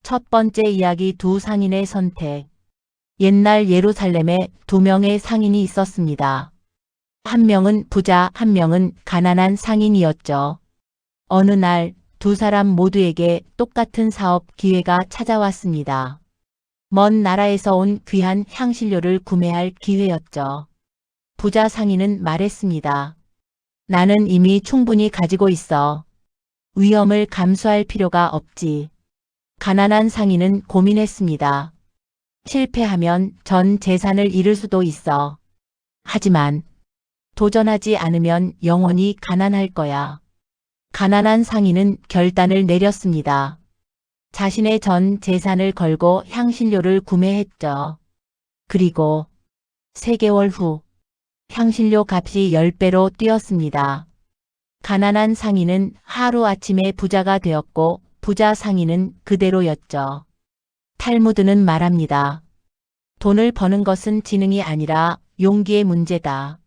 첫 번째 이야기 두 상인의 선택. 옛날 예루살렘에 두 명의 상인이 있었습니다. 한 명은 부자, 한 명은 가난한 상인이었죠. 어느 날 두 사람 모두에게 똑같은 사업 기회가 찾아왔습니다. 먼 나라에서 온 귀한 향신료를 구매할 기회였죠. 부자 상인은 말했습니다. 나는 이미 충분히 가지고 있어. 위험을 감수할 필요가 없지. 가난한 상인은 고민했습니다. 실패하면 전 재산을 잃을 수도 있어. 하지만 도전하지 않으면 영원히 가난할 거야. 가난한 상인은 결단을 내렸습니다. 자신의 전 재산을 걸고 향신료를 구매했죠. 그리고 3개월 후 향신료 값이 10배로 뛰었습니다. 가난한 상인은 하루아침에 부자가 되었고 부자 상인은 그대로였죠. 탈무드는 말합니다. 돈을 버는 것은 지능이 아니라 용기의 문제다.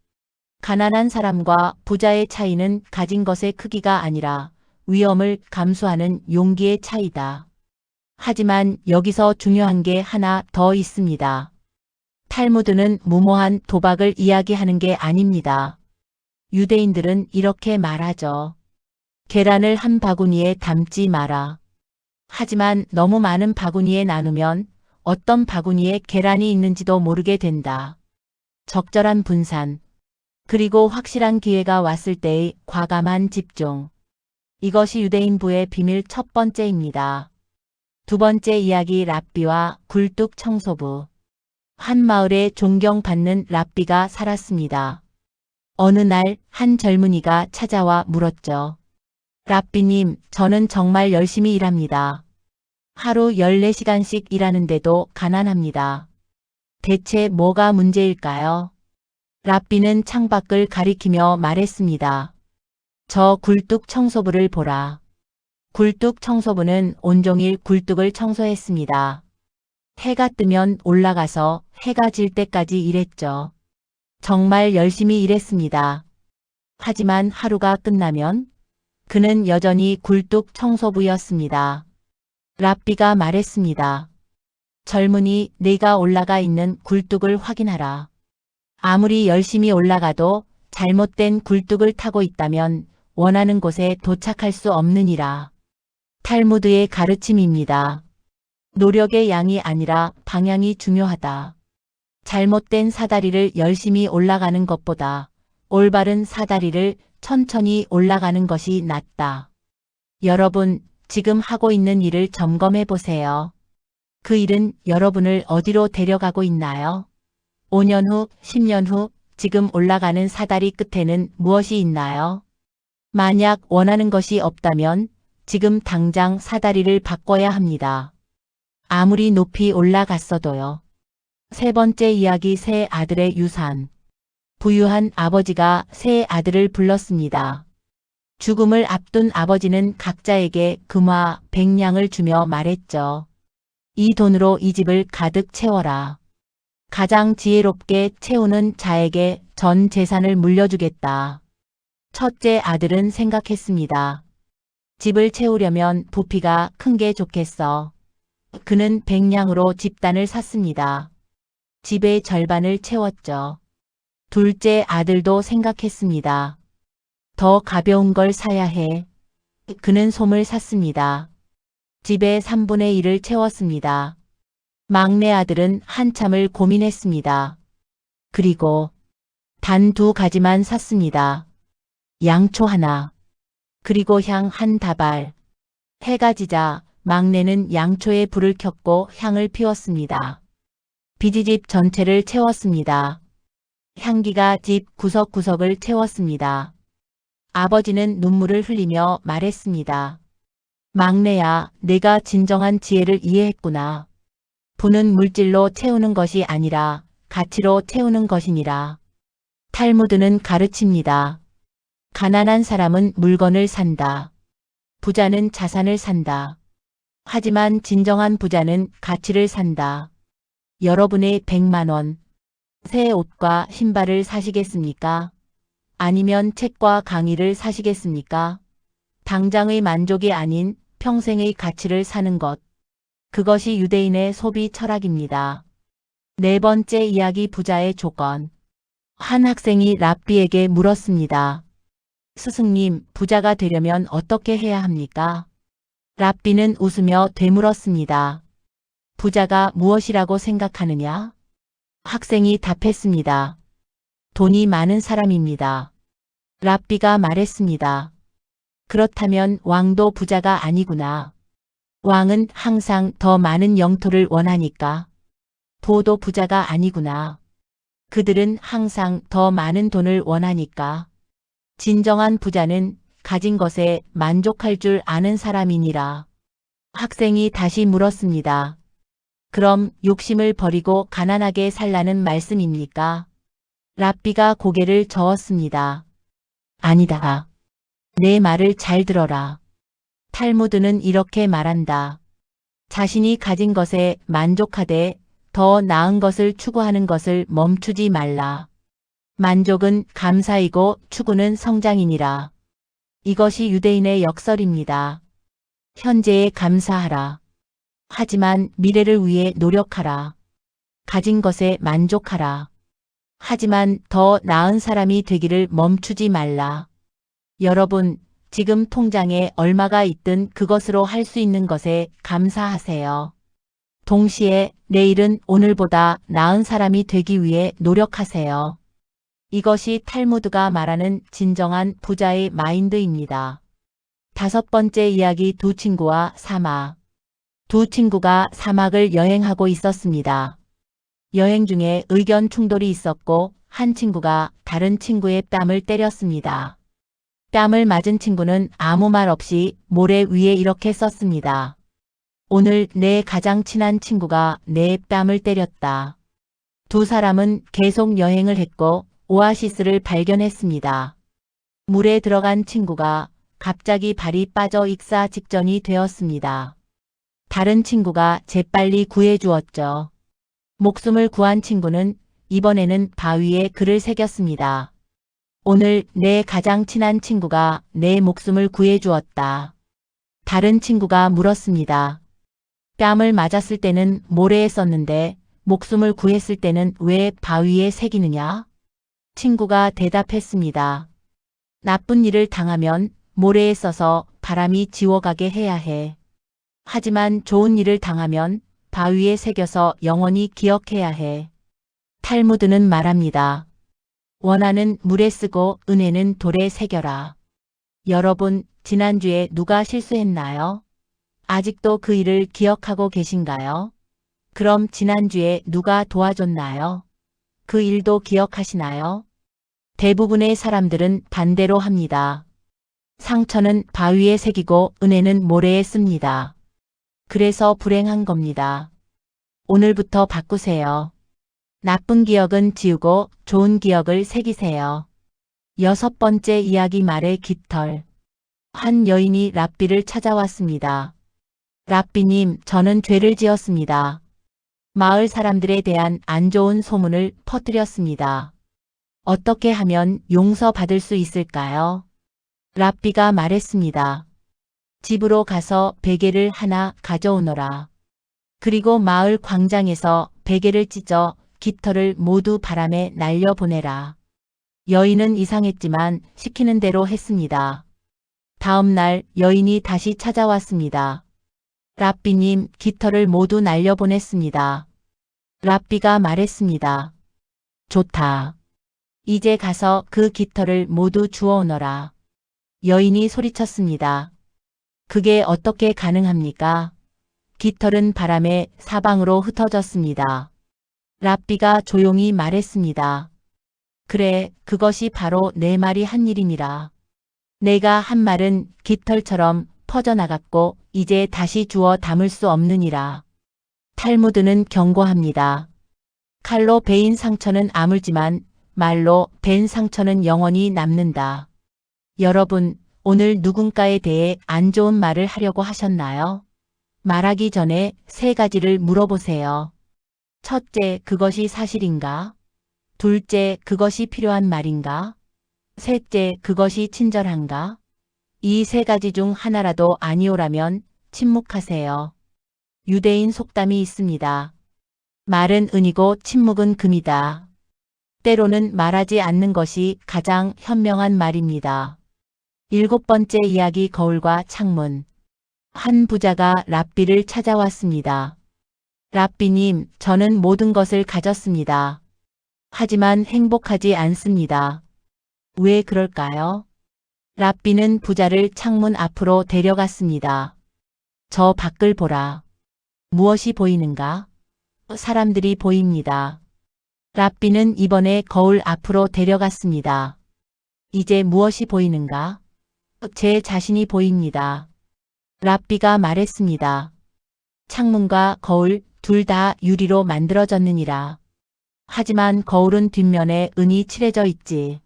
가난한 사람과 부자의 차이는 가진 것의 크기가 아니라 위험을 감수하는 용기의 차이다. 하지만 여기서 중요한 게 하나 더 있습니다. 탈무드는 무모한 도박을 이야기하는 게 아닙니다. 유대인들은 이렇게 말하죠. 계란을 한 바구니에 담지 마라. 하지만 너무 많은 바구니에 나누면 어떤 바구니에 계란이 있는지도 모르게 된다. 적절한 분산, 그리고 확실한 기회가 왔을 때의 과감한 집중. 이것이 유대인부의 비밀 첫 번째입니다. 두 번째 이야기 랍비와 굴뚝 청소부. 한 마을에 존경받는 랍비가 살았습니다. 어느 날 한 젊은이가 찾아와 물었죠. 랍비님, 저는 정말 열심히 일합니다. 하루 14시간씩 일하는데도 가난합니다. 대체 뭐가 문제일까요? 랍비는 창밖을 가리키며 말했습니다. 저 굴뚝 청소부를 보라. 굴뚝 청소부는 온종일 굴뚝을 청소했습니다. 해가 뜨면 올라가서 해가 질 때까지 일했죠. 정말 열심히 일했습니다. 하지만 하루가 끝나면 그는 여전히 굴뚝 청소부였습니다. 랍비가 말했습니다. 젊은이, 내가 올라가 있는 굴뚝을 확인하라. 아무리 열심히 올라가도 잘못된 굴뚝을 타고 있다면 원하는 곳에 도착할 수 없느니라. 탈무드의 가르침입니다. 노력의 양이 아니라 방향이 중요하다. 잘못된 사다리를 열심히 올라가는 것보다 올바른 사다리를 천천히 올라가는 것이 낫다. 여러분, 지금 하고 있는 일을 점검해 보세요. 그 일은 여러분을 어디로 데려가고 있나요? 5년 후, 10년 후, 지금 올라가는 사다리 끝에는 무엇이 있나요? 만약 원하는 것이 없다면 지금 당장 사다리를 바꿔야 합니다. 아무리 높이 올라갔어도요. 세 번째 이야기 세 아들의 유산. 부유한 아버지가 세 아들을 불렀습니다. 죽음을 앞둔 아버지는 각자에게 금화 100냥을 주며 말했죠. 이 돈으로 이 집을 가득 채워라. 가장 지혜롭게 채우는 자에게 전 재산을 물려주겠다. 첫째 아들은 생각했습니다. 집을 채우려면 부피가 큰 게 좋겠어. 그는 100냥으로 집단을 샀습니다. 집의 절반을 채웠죠. 둘째 아들도 생각했습니다. 더 가벼운 걸 사야 해. 그는 솜을 샀습니다. 집의 3분의 1을 채웠습니다. 막내 아들은 한참을 고민했습니다. 그리고 단 2가지만 샀습니다. 양초 하나, 그리고 향 한 다발. 해가 지자 막내는 양초에 불을 켰고 향을 피웠습니다. 빛이 집 전체를 채웠습니다. 향기가 집 구석구석을 채웠습니다. 아버지는 눈물을 흘리며 말했습니다. 막내야, 내가 진정한 지혜를 이해했구나. 부는 물질로 채우는 것이 아니라 가치로 채우는 것이니라. 탈무드는 가르칩니다. 가난한 사람은 물건을 산다. 부자는 자산을 산다. 하지만 진정한 부자는 가치를 산다. 여러분의 100만 원, 새 옷과 신발을 사시겠습니까? 아니면 책과 강의를 사시겠습니까? 당장의 만족이 아닌 평생의 가치를 사는 것. 그것이 유대인의 소비 철학입니다. 네 번째 이야기 부자의 조건. 한 학생이 랍비에게 물었습니다. 스승님, 부자가 되려면 어떻게 해야 합니까? 랍비는 웃으며 되물었습니다. 부자가 무엇이라고 생각하느냐? 학생이 답했습니다. 돈이 많은 사람입니다. 랍비가 말했습니다. 그렇다면 왕도 부자가 아니구나. 왕은 항상 더 많은 영토를 원하니까. 부도 부자가 아니구나. 그들은 항상 더 많은 돈을 원하니까. 진정한 부자는 가진 것에 만족할 줄 아는 사람이니라. 학생이 다시 물었습니다. 그럼 욕심을 버리고 가난하게 살라는 말씀입니까? 랍비가 고개를 저었습니다. 아니다. 내 말을 잘 들어라. 탈무드는 이렇게 말한다. 자신이 가진 것에 만족하되 더 나은 것을 추구하는 것을 멈추지 말라. 만족은 감사이고 추구는 성장이니라. 이것이 유대인의 역설입니다. 현재에 감사하라. 하지만 미래를 위해 노력하라. 가진 것에 만족하라. 하지만 더 나은 사람이 되기를 멈추지 말라. 여러분, 지금 통장에 얼마가 있든 그것으로 할 수 있는 것에 감사하세요. 동시에 내일은 오늘보다 나은 사람이 되기 위해 노력하세요. 이것이 탈무드가 말하는 진정한 부자의 마인드입니다. 다섯 번째 이야기 두 친구와 사막. 두 친구가 사막을 여행하고 있었습니다. 여행 중에 의견 충돌이 있었고 한 친구가 다른 친구의 뺨을 때렸습니다. 뺨을 맞은 친구는 아무 말 없이 모래 위에 이렇게 썼습니다. 오늘 내 가장 친한 친구가 내 뺨을 때렸다. 두 사람은 계속 여행을 했고 오아시스를 발견했습니다. 물에 들어간 친구가 갑자기 발이 빠져 익사 직전이 되었습니다. 다른 친구가 재빨리 구해주었죠. 목숨을 구한 친구는 이번에는 바위에 글을 새겼습니다. 오늘 내 가장 친한 친구가 내 목숨을 구해주었다. 다른 친구가 물었습니다. 뺨을 맞았을 때는 모래에 썼는데 목숨을 구했을 때는 왜 바위에 새기느냐? 친구가 대답했습니다. 나쁜 일을 당하면 모래에 써서 바람이 지워가게 해야 해. 하지만 좋은 일을 당하면 바위에 새겨서 영원히 기억해야 해. 탈무드는 말합니다. 원하는 물에 쓰고 은혜는 돌에 새겨라. 여러분, 지난주에 누가 실수했나요? 아직도 그 일을 기억하고 계신가요? 그럼 지난주에 누가 도와줬나요? 그 일도 기억하시나요? 대부분의 사람들은 반대로 합니다. 상처는 바위에 새기고 은혜는 모래에 씁니다. 그래서 불행한 겁니다. 오늘부터 바꾸세요. 나쁜 기억은 지우고 좋은 기억을 새기세요. 여섯 번째 이야기 말의 깃털. 한 여인이 랍비를 찾아왔습니다. 랍비님, 저는 죄를 지었습니다. 마을 사람들에 대한 안 좋은 소문을 퍼뜨렸습니다. 어떻게 하면 용서받을 수 있을까요? 랍비가 말했습니다. 집으로 가서 베개를 하나 가져오너라. 그리고 마을 광장에서 베개를 찢어 깃털을 모두 바람에 날려보내라. 여인은 이상했지만 시키는 대로 했습니다. 다음 날 여인이 다시 찾아왔습니다. 랍비님, 깃털을 모두 날려보냈습니다. 랍비가 말했습니다. 좋다. 이제 가서 그 깃털을 모두 주워오너라. 여인이 소리쳤습니다. 그게 어떻게 가능합니까? 깃털은 바람에 사방으로 흩어졌습니다. 랍비가 조용히 말했습니다. 그래, 그것이 바로 내 말이 한 일이니라. 내가 한 말은 깃털처럼 퍼져나갔고 이제 다시 주워 담을 수 없느니라. 탈무드는 경고합니다. 칼로 베인 상처는 아물지만 말로 벤 상처는 영원히 남는다. 여러분, 오늘 누군가에 대해 안 좋은 말을 하려고 하셨나요? 말하기 전에 세 가지를 물어보세요. 첫째, 그것이 사실인가? 둘째, 그것이 필요한 말인가? 셋째, 그것이 친절한가? 이 세 가지 중 하나라도 아니오라면 침묵하세요. 유대인 속담이 있습니다. 말은 은이고 침묵은 금이다. 때로는 말하지 않는 것이 가장 현명한 말입니다. 7번째 이야기 거울과 창문. 한 부자가 랍비를 찾아왔습니다. 랍비님, 저는 모든 것을 가졌습니다. 하지만 행복하지 않습니다. 왜 그럴까요? 랍비는 부자를 창문 앞으로 데려갔습니다. 저 밖을 보라. 무엇이 보이는가? 사람들이 보입니다. 랍비는 이번에 거울 앞으로 데려갔습니다. 이제 무엇이 보이는가? 제 자신이 보입니다. 랍비가 말했습니다. 창문과 거울 둘 다 유리로 만들어졌느니라. 하지만 거울은 뒷면에 은이 칠해져 있지.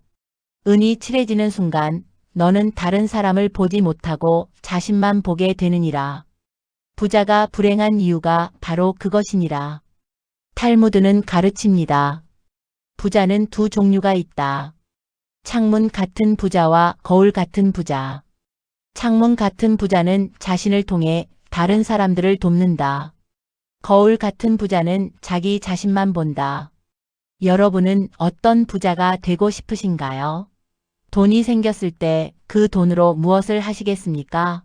은이 칠해지는 순간 너는 다른 사람을 보지 못하고 자신만 보게 되느니라. 부자가 불행한 이유가 바로 그것이니라. 탈무드는 가르칩니다. 부자는 두 종류가 있다. 창문 같은 부자와 거울 같은 부자. 창문 같은 부자는 자신을 통해 다른 사람들을 돕는다. 거울 같은 부자는 자기 자신만 본다. 여러분은 어떤 부자가 되고 싶으신가요? 돈이 생겼을 때 그 돈으로 무엇을 하시겠습니까?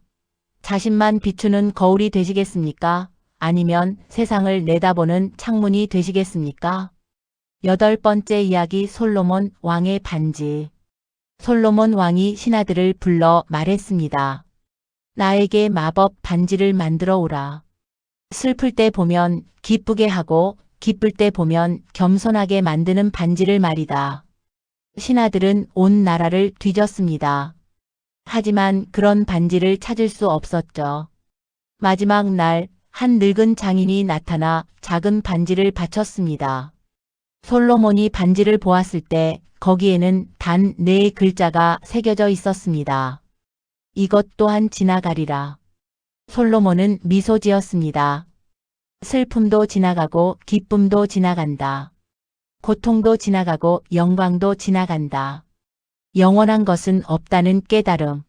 자신만 비추는 거울이 되시겠습니까? 아니면 세상을 내다보는 창문이 되시겠습니까? 8번째 이야기 솔로몬 왕의 반지. 솔로몬 왕이 신하들을 불러 말했습니다. 나에게 마법 반지를 만들어 오라. 슬플 때 보면 기쁘게 하고 기쁠 때 보면 겸손하게 만드는 반지를 말이다. 신하들은 온 나라를 뒤졌습니다. 하지만 그런 반지를 찾을 수 없었죠. 마지막 날 한 늙은 장인이 나타나 작은 반지를 바쳤습니다. 솔로몬이 반지를 보았을 때 거기에는 단 4글자가 새겨져 있었습니다. 이것 또한 지나가리라. 솔로몬은 미소 지었습니다. 슬픔도 지나가고 기쁨도 지나간다. 고통도 지나가고 영광도 지나간다. 영원한 것은 없다는 깨달음.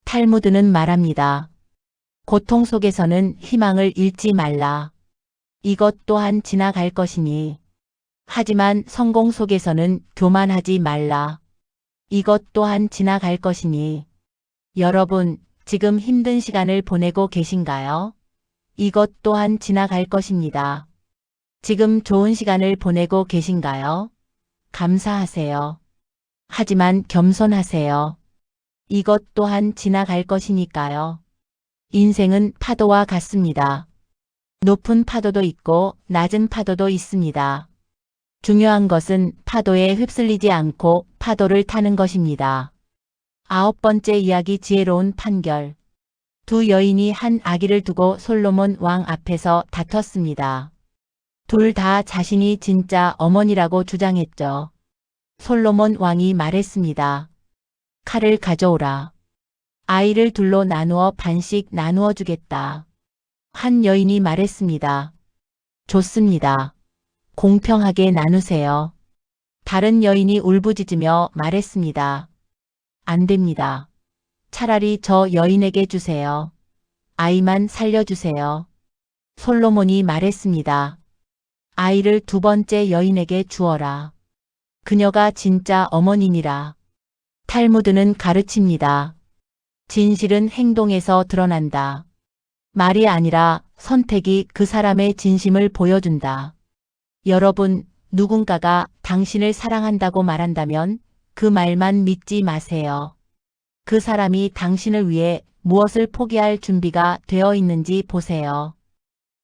탈무드는 말합니다. 고통 속에서는 희망을 잃지 말라. 이것 또한 지나갈 것이니. 하지만 성공 속에서는 교만하지 말라. 이것 또한 지나갈 것이니. 여러분, 지금 힘든 시간을 보내고 계신가요? 이것 또한 지나갈 것입니다. 지금 좋은 시간을 보내고 계신가요? 감사하세요. 하지만 겸손하세요. 이것 또한 지나갈 것이니까요. 인생은 파도와 같습니다. 높은 파도도 있고 낮은 파도도 있습니다. 중요한 것은 파도에 휩쓸리지 않고 파도를 타는 것입니다. 9번째 이야기 지혜로운 판결. 두 여인이 한 아기를 두고 솔로몬 왕 앞에서 다퉜습니다. 둘 다 자신이 진짜 어머니라고 주장했죠. 솔로몬 왕이 말했습니다. 칼을 가져오라. 아이를 둘로 나누어 반씩 나누어 주겠다. 한 여인이 말했습니다. 좋습니다. 공평하게 나누세요. 다른 여인이 울부짖으며 말했습니다. 안 됩니다. 차라리 저 여인에게 주세요. 아이만 살려주세요. 솔로몬이 말했습니다. 아이를 2번째 여인에게 주어라. 그녀가 진짜 어머니니라. 탈무드는 가르칩니다. 진실은 행동에서 드러난다. 말이 아니라 선택이 그 사람의 진심을 보여준다. 여러분, 누군가가 당신을 사랑한다고 말한다면 그 말만 믿지 마세요. 그 사람이 당신을 위해 무엇을 포기할 준비가 되어 있는지 보세요.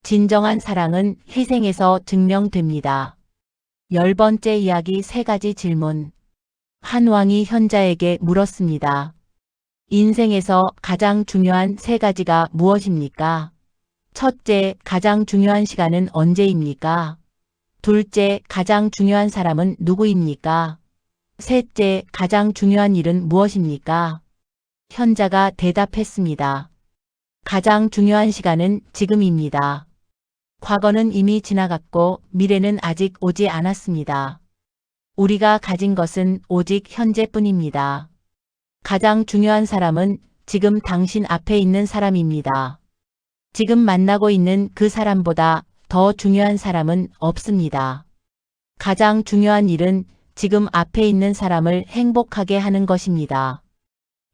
진정한 사랑은 희생에서 증명됩니다. 10번째 이야기 3가지 질문. 한 왕이 현자에게 물었습니다. 인생에서 가장 중요한 3가지가 무엇입니까? 첫째, 가장 중요한 시간은 언제입니까? 둘째, 가장 중요한 사람은 누구입니까? 셋째, 가장 중요한 일은 무엇입니까? 현자가 대답했습니다. 가장 중요한 시간은 지금입니다. 과거는 이미 지나갔고 미래는 아직 오지 않았습니다. 우리가 가진 것은 오직 현재뿐입니다. 가장 중요한 사람은 지금 당신 앞에 있는 사람입니다. 지금 만나고 있는 그 사람보다 더 중요한 사람은 없습니다. 가장 중요한 일은 지금 앞에 있는 사람을 행복하게 하는 것입니다.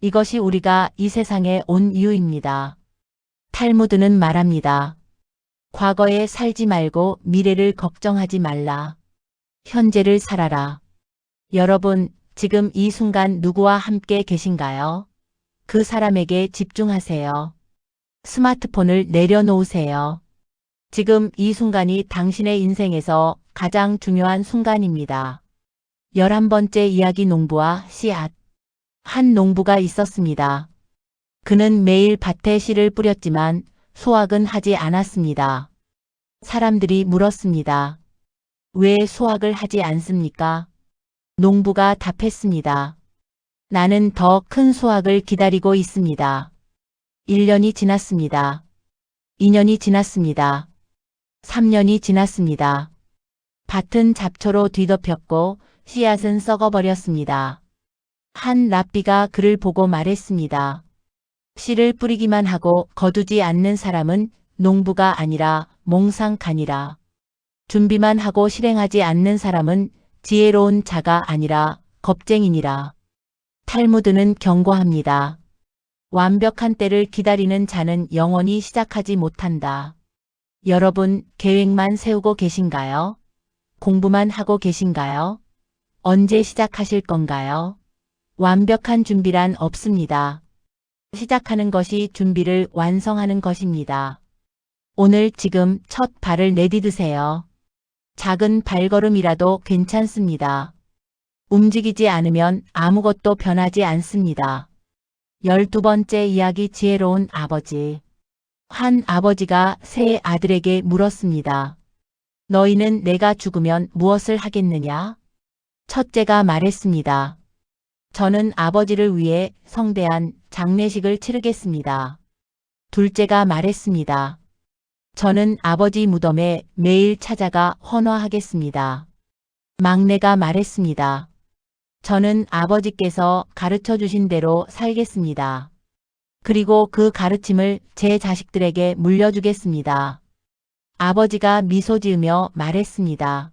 이것이 우리가 이 세상에 온 이유입니다. 탈무드는 말합니다. 과거에 살지 말고 미래를 걱정하지 말라. 현재를 살아라. 여러분, 지금 이 순간 누구와 함께 계신가요? 그 사람에게 집중하세요. 스마트폰을 내려놓으세요. 지금 이 순간이 당신의 인생에서 가장 중요한 순간입니다. 11번째 이야기 농부와 씨앗. 한 농부가 있었습니다. 그는 매일 밭에 씨를 뿌렸지만 수확은 하지 않았습니다. 사람들이 물었습니다. 왜 수확을 하지 않습니까? 농부가 답했습니다. 나는 더 큰 수확을 기다리고 있습니다. 1년이 지났습니다. 2년이 지났습니다. 3년이 지났습니다. 밭은 잡초로 뒤덮였고 씨앗은 썩어버렸습니다. 한 랍비가 그를 보고 말했습니다. 씨를 뿌리기만 하고 거두지 않는 사람은 농부가 아니라 몽상간이라. 준비만 하고 실행하지 않는 사람은 지혜로운 자가 아니라 겁쟁이니라. 탈무드는 경고합니다. 완벽한 때를 기다리는 자는 영원히 시작하지 못한다. 여러분, 계획만 세우고 계신가요? 공부만 하고 계신가요? 언제 시작하실 건가요? 완벽한 준비란 없습니다. 시작하는 것이 준비를 완성하는 것입니다. 오늘 지금 첫 발을 내디드세요. 작은 발걸음이라도 괜찮습니다. 움직이지 않으면 아무것도 변하지 않습니다. 12번째 이야기 지혜로운 아버지. 한 아버지가 세 아들에게 물었습니다. 너희는 내가 죽으면 무엇을 하겠느냐? 첫째가 말했습니다. 저는 아버지를 위해 성대한 장례식을 치르겠습니다. 둘째가 말했습니다. 저는 아버지 무덤에 매일 찾아가 헌화하겠습니다. 막내가 말했습니다. 저는 아버지께서 가르쳐 주신 대로 살겠습니다. 그리고 그 가르침을 제 자식들에게 물려주겠습니다. 아버지가 미소 지으며 말했습니다.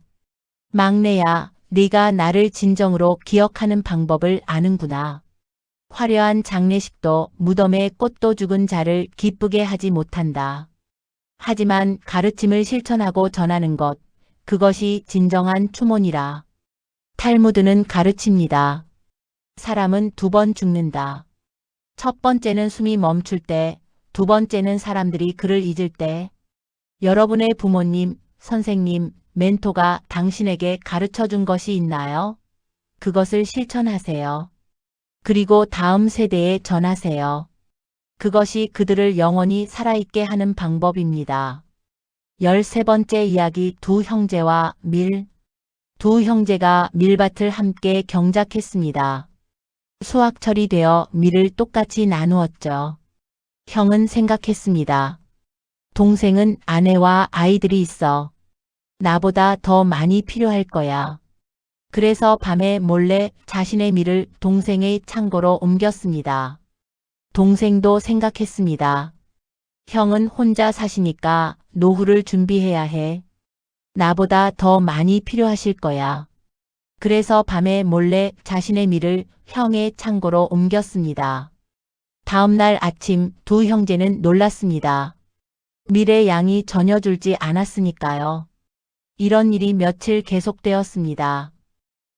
막내야, 네가 나를 진정으로 기억하는 방법을 아는구나. 화려한 장례식도 무덤에 꽃도 죽은 자를 기쁘게 하지 못한다. 하지만 가르침을 실천하고 전하는 것, 그것이 진정한 추모니라. 탈무드는 가르칩니다. 사람은 2번 죽는다. 첫 번째는 숨이 멈출 때, 두 번째는 사람들이 그를 잊을 때. 여러분의 부모님, 선생님, 멘토가 당신에게 가르쳐 준 것이 있나요? 그것을 실천하세요. 그리고 다음 세대에 전하세요. 그것이 그들을 영원히 살아있게 하는 방법입니다. 13번째 이야기 두 형제와 밀. 두 형제가 밀밭을 함께 경작했습니다. 수확철이 되어 밀을 똑같이 나누었죠. 형은 생각했습니다. 동생은 아내와 아이들이 있어. 나보다 더 많이 필요할 거야. 그래서 밤에 몰래 자신의 밀을 동생의 창고로 옮겼습니다. 동생도 생각했습니다. 형은 혼자 사시니까 노후를 준비해야 해. 나보다 더 많이 필요하실 거야. 그래서 밤에 몰래 자신의 밀을 형의 창고로 옮겼습니다. 다음 날 아침 두 형제는 놀랐습니다. 밀의 양이 전혀 줄지 않았으니까요. 이런 일이 며칠 계속되었습니다.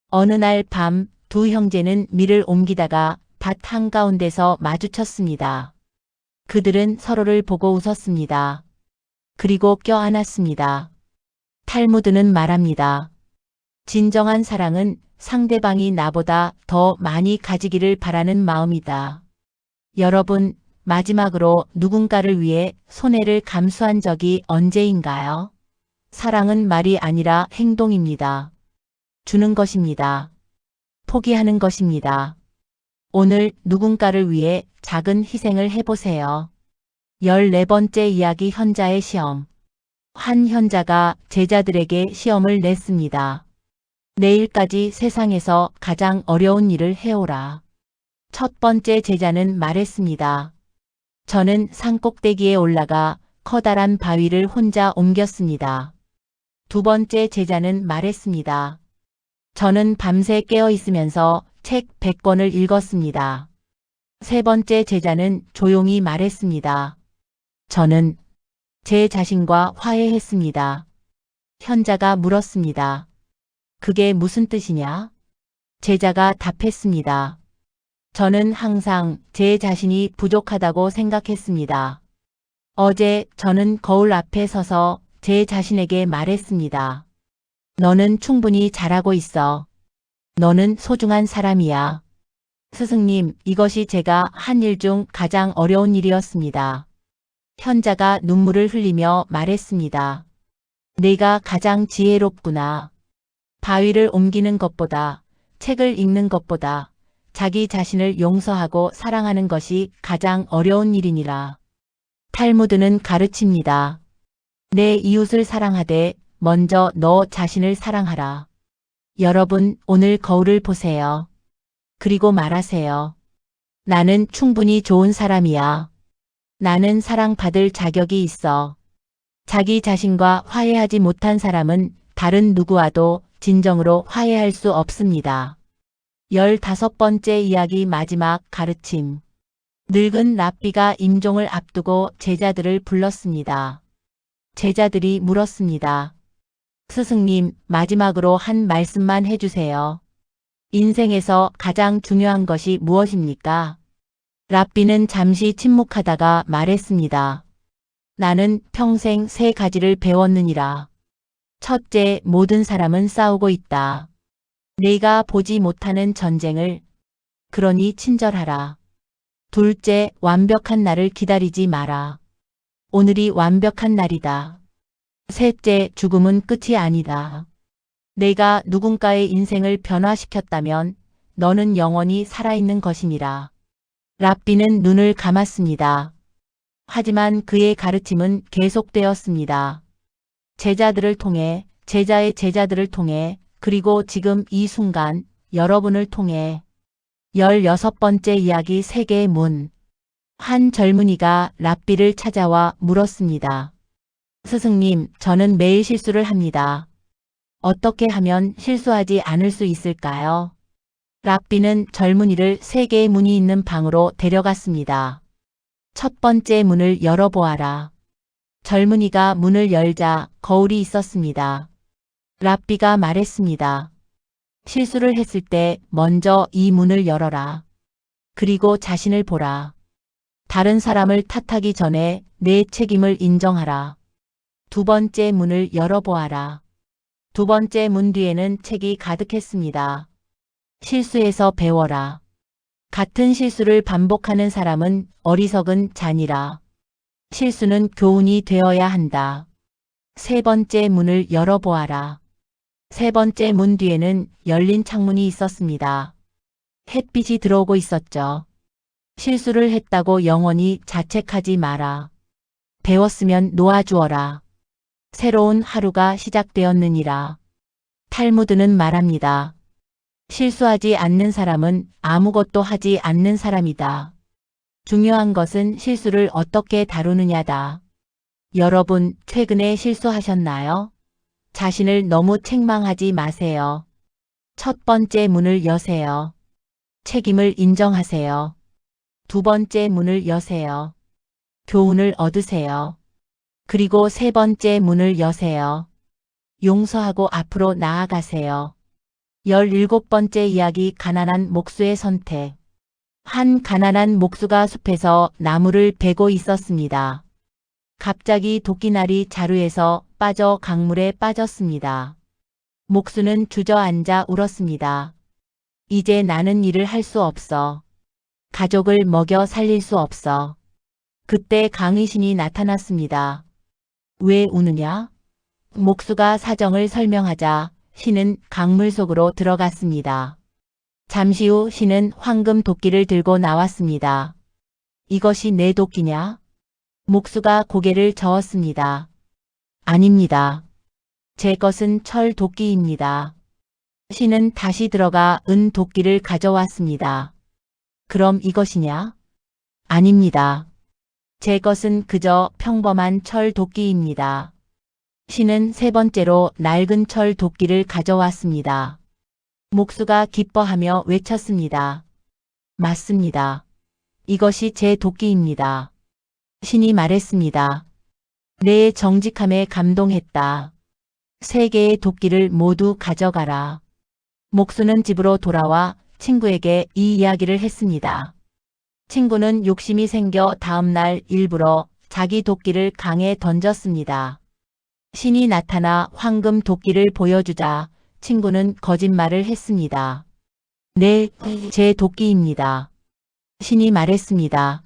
어느 날 밤 두 형제는 밀을 옮기다가 밭 한가운데서 마주쳤습니다. 그들은 서로를 보고 웃었습니다. 그리고 껴안았습니다. 탈무드는 말합니다. 진정한 사랑은 상대방이 나보다 더 많이 가지기를 바라는 마음이다. 여러분, 마지막으로 누군가를 위해 손해를 감수한 적이 언제인가요? 사랑은 말이 아니라 행동입니다. 주는 것입니다. 포기하는 것입니다. 오늘 누군가를 위해 작은 희생을 해보세요. 14번째 이야기 현자의 시험. 한 현자가 제자들에게 시험을 냈습니다. 내일까지 세상에서 가장 어려운 일을 해오라. 첫 번째 제자는 말했습니다. 저는 산꼭대기에 올라가 커다란 바위를 혼자 옮겼습니다. 두 번째 제자는 말했습니다. 저는 밤새 깨어 있으면서 책 100권을 읽었습니다. 세 번째 제자는 조용히 말했습니다. 저는 제 자신과 화해했습니다. 현자가 물었습니다. 그게 무슨 뜻이냐? 제자가 답했습니다. 저는 항상 제 자신이 부족하다고 생각했습니다. 어제 저는 거울 앞에 서서 제 자신에게 말했습니다. 너는 충분히 잘하고 있어. 너는 소중한 사람이야. 스승님, 이것이 제가 한 일 중 가장 어려운 일이었습니다. 현자가 눈물을 흘리며 말했습니다. 내가 가장 지혜롭구나. 바위를 옮기는 것보다, 책을 읽는 것보다 자기 자신을 용서하고 사랑하는 것이 가장 어려운 일이니라. 탈무드는 가르칩니다. 내 이웃을 사랑하되 먼저 너 자신을 사랑하라. 여러분, 오늘 거울을 보세요. 그리고 말하세요. 나는 충분히 좋은 사람이야. 나는 사랑받을 자격이 있어. 자기 자신과 화해하지 못한 사람은 다른 누구와도 진정으로 화해할 수 없습니다. 15번째 이야기 마지막 가르침. 늙은 랍비가 임종을 앞두고 제자들을 불렀습니다. 제자들이 물었습니다. 스승님, 마지막으로 한 말씀만 해주세요. 인생에서 가장 중요한 것이 무엇입니까? 랍비는 잠시 침묵하다가 말했습니다. 나는 평생 3가지를 배웠느니라. 첫째, 모든 사람은 싸우고 있다. 내가 보지 못하는 전쟁을, 그러니 친절하라. 둘째, 완벽한 날을 기다리지 마라. 오늘이 완벽한 날이다. 셋째, 죽음은 끝이 아니다. 내가 누군가의 인생을 변화시켰다면 너는 영원히 살아있는 것이니라. 랍비는 눈을 감았습니다. 하지만 그의 가르침은 계속되었습니다. 제자들을 통해, 제자의 제자들을 통해, 그리고 지금 이 순간 여러분을 통해. 16번째 이야기 세계의 문. 한 젊은이가 랍비를 찾아와 물었습니다. 스승님, 저는 매일 실수를 합니다. 어떻게 하면 실수하지 않을 수 있을까요? 랍비는 젊은이를 3개의 문이 있는 방으로 데려갔습니다. 첫 번째 문을 열어보아라. 젊은이가 문을 열자 거울이 있었습니다. 랍비가 말했습니다. 실수를 했을 때 먼저 이 문을 열어라. 그리고 자신을 보라. 다른 사람을 탓하기 전에 내 책임을 인정하라. 두 번째 문을 열어보아라. 두 번째 문 뒤에는 책이 가득했습니다. 실수에서 배워라. 같은 실수를 반복하는 사람은 어리석은 자니라. 실수는 교훈이 되어야 한다. 세 번째 문을 열어보아라. 세 번째 문 뒤에는 열린 창문이 있었습니다. 햇빛이 들어오고 있었죠. 실수를 했다고 영원히 자책하지 마라. 배웠으면 놓아주어라. 새로운 하루가 시작되었느니라. 탈무드는 말합니다. 실수하지 않는 사람은 아무것도 하지 않는 사람이다. 중요한 것은 실수를 어떻게 다루느냐다. 여러분, 최근에 실수하셨나요? 자신을 너무 책망하지 마세요. 첫 번째 문을 여세요. 책임을 인정하세요. 두 번째 문을 여세요. 교훈을 얻으세요. 그리고 세 번째 문을 여세요. 용서하고 앞으로 나아가세요. 17번째 이야기 가난한 목수의 선택. 한 가난한 목수가 숲에서 나무를 베고 있었습니다. 갑자기 도끼날이 자루에서 빠져 강물에 빠졌습니다. 목수는 주저앉아 울었습니다. 이제 나는 일을 할 수 없어. 가족을 먹여 살릴 수 없어. 그때 강의신이 나타났습니다. 왜 우느냐? 목수가 사정을 설명하자 신은 강물 속으로 들어갔습니다. 잠시 후 신은 황금 도끼를 들고 나왔습니다. 이것이 내 도끼냐? 목수가 고개를 저었습니다. 아닙니다. 제 것은 철 도끼입니다. 신은 다시 들어가 은 도끼를 가져왔습니다. 그럼 이것이냐? 아닙니다. 제 것은 그저 평범한 철 도끼입니다. 신은 세 번째로 낡은 철 도끼를 가져왔습니다. 목수가 기뻐하며 외쳤습니다. 맞습니다. 이것이 제 도끼입니다. 신이 말했습니다. 내 정직함에 감동했다. 세 개의 도끼를 모두 가져가라. 목수는 집으로 돌아와 친구에게 이 이야기를 했습니다. 친구는 욕심이 생겨 다음날 일부러 자기 도끼를 강에 던졌습니다. 신이 나타나 황금 도끼를 보여주자 친구는 거짓말을 했습니다. 네, 제 도끼입니다. 신이 말했습니다.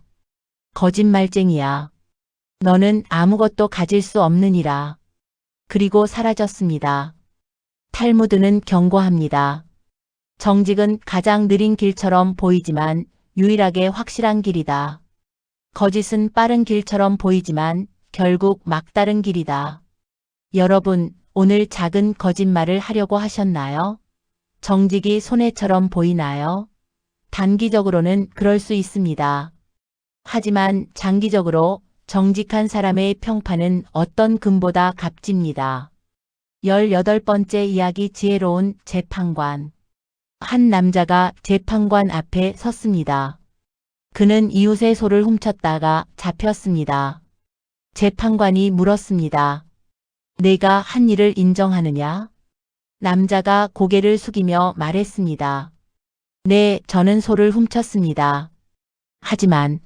거짓말쟁이야. 너는 아무것도 가질 수 없느니라. 그리고 사라졌습니다. 탈무드는 경고합니다. 정직은 가장 느린 길처럼 보이지만 유일하게 확실한 길이다. 거짓은 빠른 길처럼 보이지만 결국 막다른 길이다. 여러분, 오늘 작은 거짓말을 하려고 하셨나요? 정직이 손해처럼 보이나요? 단기적으로는 그럴 수 있습니다. 하지만 장기적으로 정직한 사람의 평판은 어떤 금보다 값집니다. 18번째 이야기 지혜로운 재판관. 한 남자가 재판관 앞에 섰습니다. 그는 이웃의 소를 훔쳤다가 잡혔습니다. 재판관이 물었습니다. 내가 한 일을 인정하느냐? 남자가 고개를 숙이며 말했습니다. 네, 저는 소를 훔쳤습니다. 하지만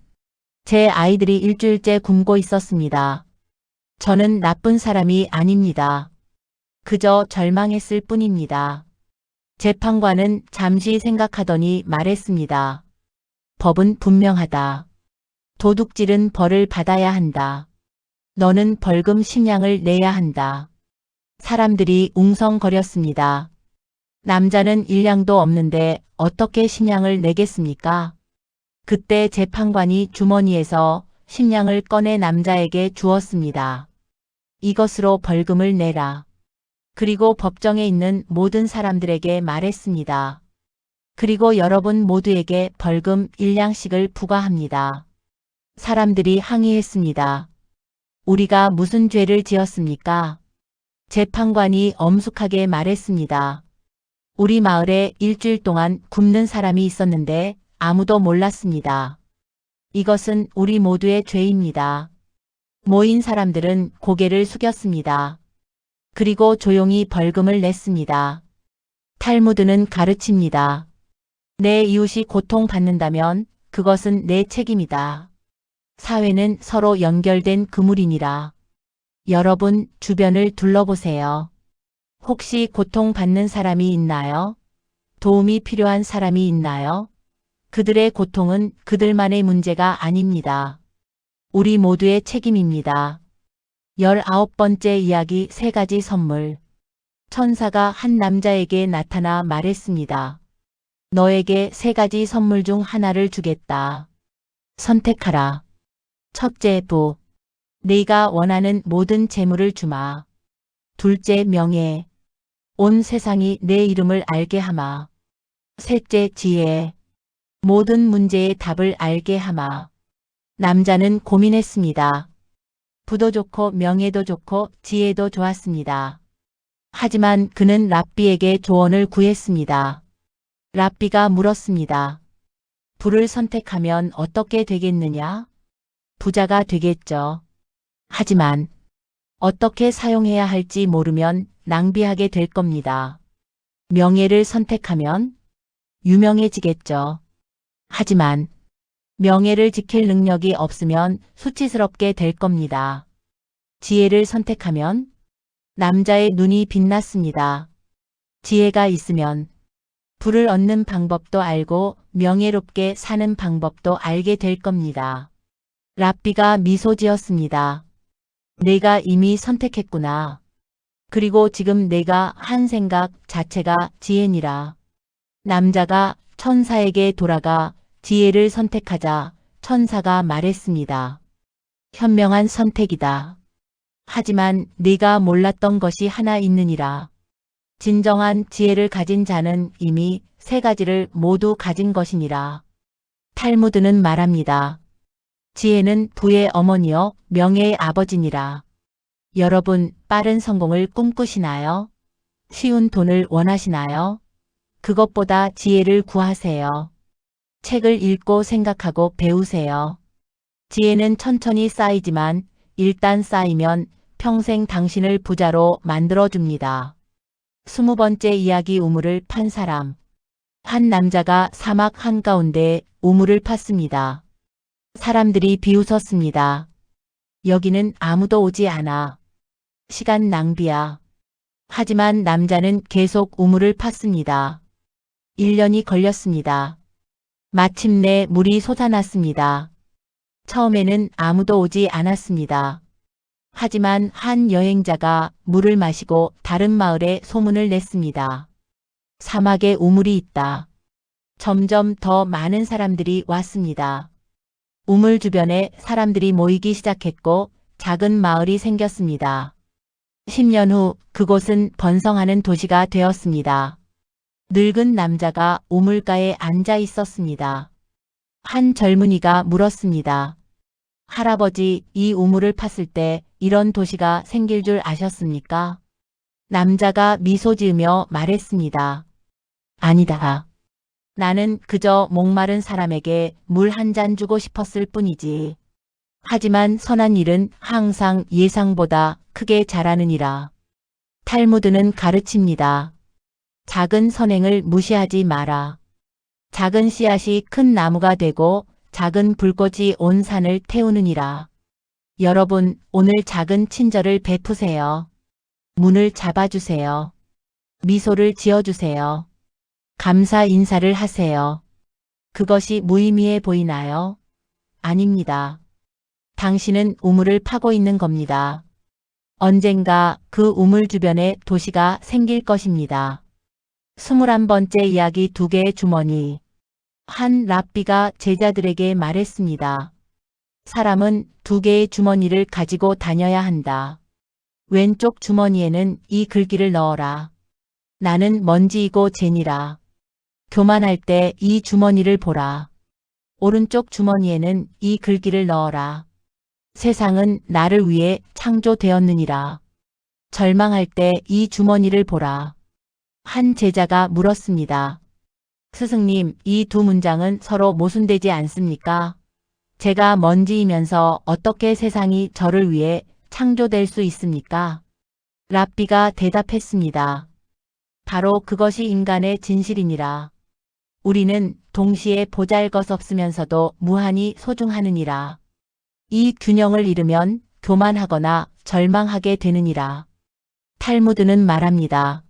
제 아이들이 일주일째 굶고 있었습니다. 저는 나쁜 사람이 아닙니다. 그저 절망했을 뿐입니다. 재판관은 잠시 생각하더니 말했습니다. 법은 분명하다. 도둑질은 벌을 받아야 한다. 너는 벌금 심량을 내야 한다. 사람들이 웅성거렸습니다. 남자는 일량도 없는데 어떻게 심량을 내겠습니까? 그때 재판관이 주머니에서 심량을 꺼내 남자에게 주었습니다. 이것으로 벌금을 내라. 그리고 법정에 있는 모든 사람들에게 말했습니다. 그리고 여러분 모두에게 벌금 1량씩을 부과합니다. 사람들이 항의했습니다. 우리가 무슨 죄를 지었습니까? 재판관이 엄숙하게 말했습니다. 우리 마을에 일주일 동안 굶는 사람이 있었는데 아무도 몰랐습니다. 이것은 우리 모두의 죄입니다. 모인 사람들은 고개를 숙였습니다. 그리고 조용히 벌금을 냈습니다. 탈무드는 가르칩니다. 내 이웃이 고통받는다면 그것은 내 책임이다. 사회는 서로 연결된 그물이니라. 여러분 주변을 둘러보세요. 혹시 고통받는 사람이 있나요? 도움이 필요한 사람이 있나요? 그들의 고통은 그들만의 문제가 아닙니다. 우리 모두의 책임입니다. 19번째 이야기 세 가지 선물. 천사가 한 남자에게 나타나 말했습니다. 너에게 세 가지 선물 중 하나를 주겠다. 선택하라. 첫째, 부. 네가 원하는 모든 재물을 주마. 둘째, 명예. 온 세상이 내 이름을 알게 하마. 셋째, 지혜. 모든 문제의 답을 알게 하마. 남자는 고민했습니다. 부도 좋고 명예도 좋고 지혜도 좋았습니다. 하지만 그는 랍비에게 조언을 구했습니다. 랍비가 물었습니다. 부를 선택하면 어떻게 되겠느냐? 부자가 되겠죠. 하지만 어떻게 사용해야 할지 모르면 낭비하게 될 겁니다. 명예를 선택하면 유명해지겠죠. 하지만 명예를 지킬 능력이 없으면 수치스럽게 될 겁니다. 지혜를 선택하면 남자의 눈이 빛났습니다. 지혜가 있으면 부를 얻는 방법도 알고 명예롭게 사는 방법도 알게 될 겁니다. 랍비가 미소 지었습니다. 내가 이미 선택했구나. 그리고 지금 내가 한 생각 자체가 지혜니라. 남자가 천사에게 돌아가 지혜를 선택하자 천사가 말했습니다. 현명한 선택이다. 하지만 네가 몰랐던 것이 하나 있느니라. 진정한 지혜를 가진 자는 이미 세 가지를 모두 가진 것이니라. 탈무드는 말합니다. 지혜는 부의 어머니요 명예의 아버지니라. 여러분, 빠른 성공을 꿈꾸시나요? 쉬운 돈을 원하시나요? 그것보다 지혜를 구하세요. 책을 읽고 생각하고 배우세요. 지혜는 천천히 쌓이지만 일단 쌓이면 평생 당신을 부자로 만들어줍니다. 20번째 이야기. 우물을 판 사람. 한 남자가 사막 한가운데 우물을 팠습니다. 사람들이 비웃었습니다. 여기는 아무도 오지 않아. 시간 낭비야. 하지만 남자는 계속 우물을 팠습니다. 1년이 걸렸습니다. 마침내 물이 솟아났습니다. 처음에는 아무도 오지 않았습니다. 하지만 한 여행자가 물을 마시고 다른 마을에 소문을 냈습니다. 사막에 우물이 있다. 점점 더 많은 사람들이 왔습니다. 우물 주변에 사람들이 모이기 시작했고 작은 마을이 생겼습니다. 10년 후 그곳은 번성하는 도시가 되었습니다. 늙은 남자가 우물가에 앉아 있었습니다. 한 젊은이가 물었습니다. 할아버지, 이 우물을 팠을 때 이런 도시가 생길 줄 아셨습니까? 남자가 미소 지으며 말했습니다. 아니다. 나는 그저 목마른 사람에게 물 한 잔 주고 싶었을 뿐이지. 하지만 선한 일은 항상 예상보다 크게 자라느니라. 탈무드는 가르칩니다. 작은 선행을 무시하지 마라. 작은 씨앗이 큰 나무가 되고 작은 불꽃이 온 산을 태우느니라. 여러분, 오늘 작은 친절을 베푸세요. 문을 잡아주세요. 미소를 지어주세요. 감사 인사를 하세요. 그것이 무의미해 보이나요? 아닙니다. 당신은 우물을 파고 있는 겁니다. 언젠가 그 우물 주변에 도시가 생길 것입니다. 21번째 이야기. 2개의 주머니. 한 랍비가 제자들에게 말했습니다. 사람은 2개의 주머니를 가지고 다녀야 한다. 왼쪽 주머니에는 이 글귀를 넣어라. 나는 먼지이고 재니라. 교만할 때 이 주머니를 보라. 오른쪽 주머니에는 이 글귀를 넣어라. 세상은 나를 위해 창조되었느니라. 절망할 때 이 주머니를 보라. 한 제자가 물었습니다. 스승님, 이 두 문장은 서로 모순되지 않습니까? 제가 먼지이면서 어떻게 세상이 저를 위해 창조될 수 있습니까? 랍비가 대답했습니다. 바로 그것이 인간의 진실이니라. 우리는 동시에 보잘것없으면서도 무한히 소중하느니라. 이 균형을 잃으면 교만하거나 절망하게 되느니라. 탈무드는 말합니다.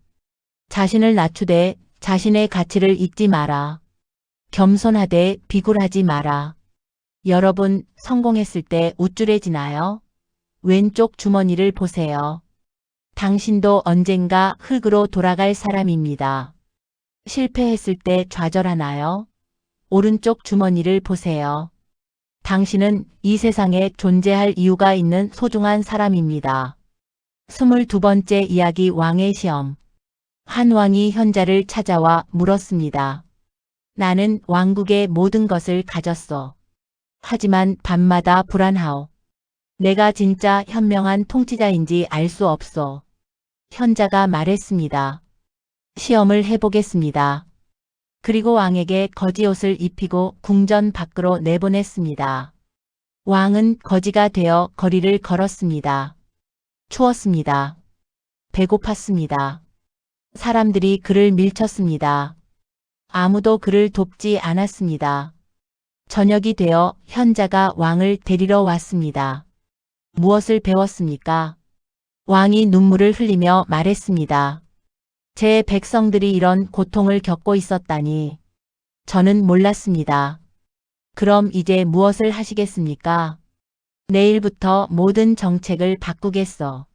자신을 낮추되 자신의 가치를 잊지 마라. 겸손하되 비굴하지 마라. 여러분, 성공했을 때 우쭐해지나요? 왼쪽 주머니를 보세요. 당신도 언젠가 흙으로 돌아갈 사람입니다. 실패했을 때 좌절하나요? 오른쪽 주머니를 보세요. 당신은 이 세상에 존재할 이유가 있는 소중한 사람입니다. 22번째 이야기. 왕의 시험. 한 왕이 현자를 찾아와 물었습니다. 나는 왕국의 모든 것을 가졌어. 하지만 밤마다 불안하오. 내가 진짜 현명한 통치자인지 알 수 없어. 현자가 말했습니다. 시험을 해보겠습니다. 그리고 왕에게 거지옷을 입히고 궁전 밖으로 내보냈습니다. 왕은 거지가 되어 거리를 걸었습니다. 추웠습니다. 배고팠습니다. 사람들이 그를 밀쳤습니다. 아무도 그를 돕지 않았습니다. 저녁이 되어 현자가 왕을 데리러 왔습니다. 무엇을 배웠습니까? 왕이 눈물을 흘리며 말했습니다. 제 백성들이 이런 고통을 겪고 있었다니. 저는 몰랐습니다. 그럼 이제 무엇을 하시겠습니까? 내일부터 모든 정책을 바꾸겠어.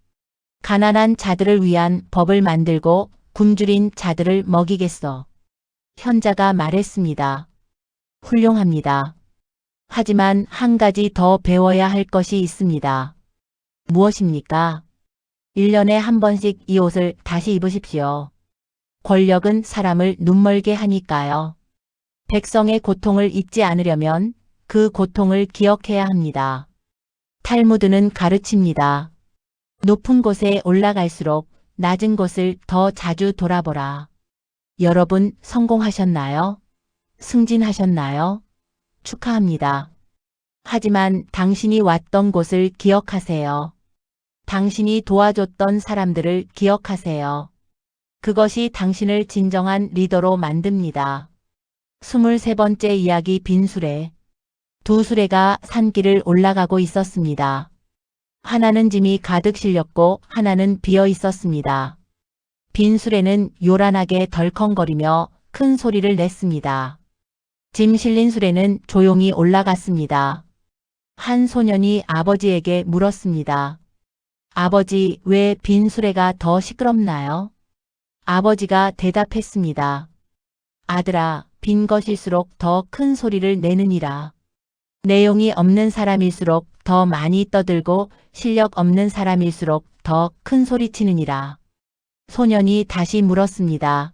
가난한 자들을 위한 법을 만들고 굶주린 자들을 먹이겠어. 현자가 말했습니다. 훌륭합니다. 하지만 한 가지 더 배워야 할 것이 있습니다. 무엇입니까? 1년에 한 번씩 이 옷을 다시 입으십시오. 권력은 사람을 눈멀게 하니까요. 백성의 고통을 잊지 않으려면 그 고통을 기억해야 합니다. 탈무드는 가르칩니다. 높은 곳에 올라갈수록 낮은 곳을 더 자주 돌아보라. 여러분 성공하셨나요? 승진하셨나요? 축하합니다. 하지만 당신이 왔던 곳을 기억하세요. 당신이 도와줬던 사람들을 기억하세요. 그것이 당신을 진정한 리더로 만듭니다. 23번째 이야기 빈수레. 두 수레가 산길을 올라가고 있었습니다. 하나는 짐이 가득 실렸고 하나는 비어 있었습니다. 빈 수레는 요란하게 덜컹거리며 큰 소리를 냈습니다. 짐 실린 수레는 조용히 올라갔습니다. 한 소년이 아버지에게 물었습니다. 아버지, 왜 빈 수레가 더 시끄럽나요? 아버지가 대답했습니다. 아들아, 빈 것일수록 더 큰 소리를 내느니라. 내용이 없는 사람일수록 더 많이 떠들고 실력 없는 사람일수록 더 큰 소리치느니라. 소년이 다시 물었습니다.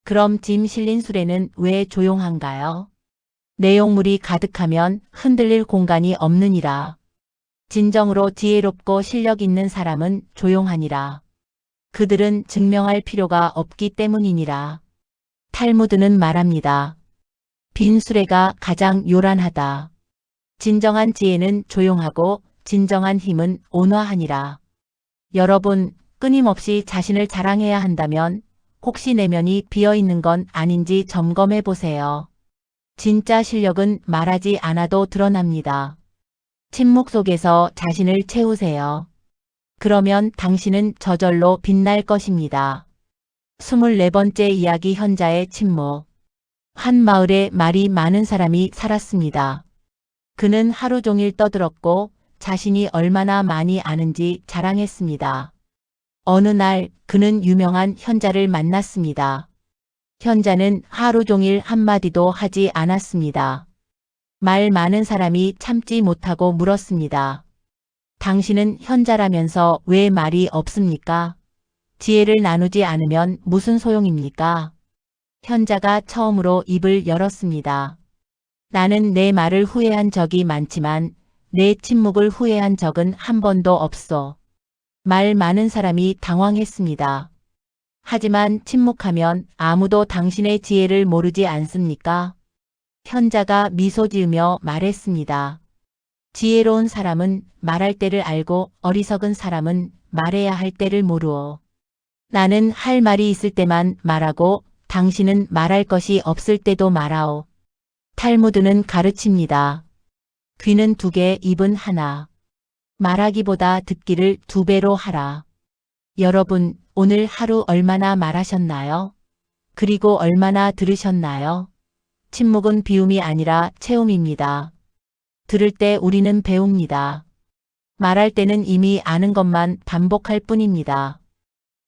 그럼 짐 실린 수레는 왜 조용한가요? 내용물이 가득하면 흔들릴 공간이 없느니라. 진정으로 지혜롭고 실력 있는 사람은 조용하니라. 그들은 증명할 필요가 없기 때문이니라. 탈무드는 말합니다. 빈 수레가 가장 요란하다. 진정한 지혜는 조용하고 진정한 힘은 온화하니라. 여러분, 끊임없이 자신을 자랑해야 한다면 혹시 내면이 비어있는 건 아닌지 점검해 보세요. 진짜 실력은 말하지 않아도 드러납니다. 침묵 속에서 자신을 채우세요. 그러면 당신은 저절로 빛날 것입니다. 24번째 이야기 현자의 침묵. 한 마을에 말이 많은 사람이 살았습니다. 그는 하루 종일 떠들었고 자신이 얼마나 많이 아는지 자랑했습니다. 어느 날 그는 유명한 현자를 만났습니다. 현자는 하루 종일 한마디도 하지 않았습니다. 말 많은 사람이 참지 못하고 물었습니다. 당신은 현자라면서 왜 말이 없습니까? 지혜를 나누지 않으면 무슨 소용입니까? 현자가 처음으로 입을 열었습니다. 나는 내 말을 후회한 적이 많지만 내 침묵을 후회한 적은 한 번도 없소. 말 많은 사람이 당황했습니다. 하지만 침묵하면 아무도 당신의 지혜를 모르지 않습니까? 현자가 미소 지으며 말했습니다. 지혜로운 사람은 말할 때를 알고 어리석은 사람은 말해야 할 때를 모르오. 나는 할 말이 있을 때만 말하고 당신은 말할 것이 없을 때도 말하오. 탈무드는 가르칩니다. 귀는 2개, 입은 하나. 말하기보다 듣기를 2배로 하라. 여러분, 오늘 하루 얼마나 말하셨나요? 그리고 얼마나 들으셨나요? 침묵은 비움이 아니라 채움입니다. 들을 때 우리는 배웁니다. 말할 때는 이미 아는 것만 반복할 뿐입니다.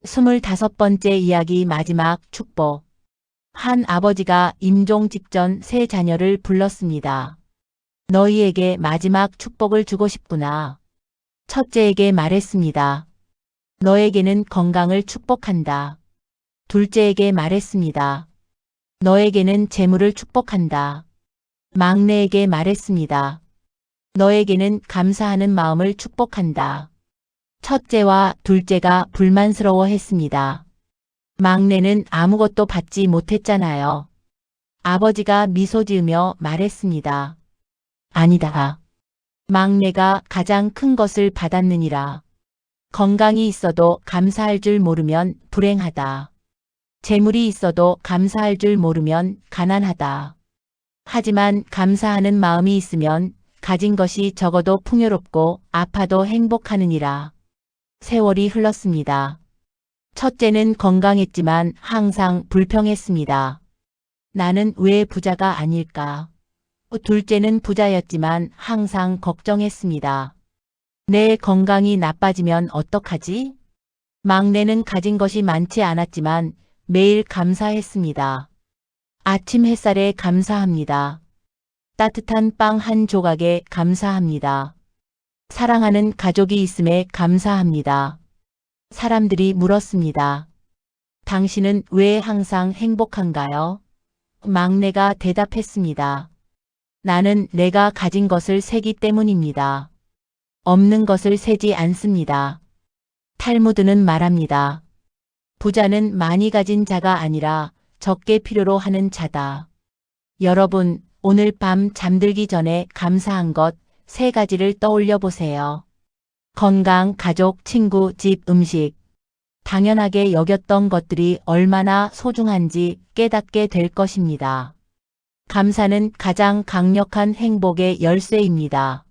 25번째 이야기 마지막 축복. 한 아버지가 임종 직전 세 자녀를 불렀습니다. 너희에게 마지막 축복을 주고 싶구나. 첫째에게 말했습니다. 너에게는 건강을 축복한다. 둘째에게 말했습니다. 너에게는 재물을 축복한다. 막내에게 말했습니다. 너에게는 감사하는 마음을 축복한다. 첫째와 둘째가 불만스러워했습니다. 막내는 아무것도 받지 못했잖아요. 아버지가 미소 지으며 말했습니다. 아니다. 막내가 가장 큰 것을 받았느니라. 건강이 있어도 감사할 줄 모르면 불행하다. 재물이 있어도 감사할 줄 모르면 가난하다. 하지만 감사하는 마음이 있으면 가진 것이 적어도 풍요롭고 아파도 행복하느니라. 세월이 흘렀습니다. 첫째는 건강했지만 항상 불평했습니다. 나는 왜 부자가 아닐까? 둘째는 부자였지만 항상 걱정했습니다. 내 건강이 나빠지면 어떡하지? 막내는 가진 것이 많지 않았지만 매일 감사했습니다. 아침 햇살에 감사합니다. 따뜻한 빵 한 조각에 감사합니다. 사랑하는 가족이 있음에 감사합니다. 사람들이 물었습니다. 당신은 왜 항상 행복한가요? 막내가 대답했습니다. 나는 내가 가진 것을 세기 때문입니다. 없는 것을 세지 않습니다. 탈무드는 말합니다. 부자는 많이 가진 자가 아니라 적게 필요로 하는 자다. 여러분, 오늘 밤 잠들기 전에 감사한 것 3가지를 떠올려 보세요. 건강, 가족, 친구, 집, 음식. 당연하게 여겼던 것들이 얼마나 소중한지 깨닫게 될 것입니다. 감사는 가장 강력한 행복의 열쇠입니다.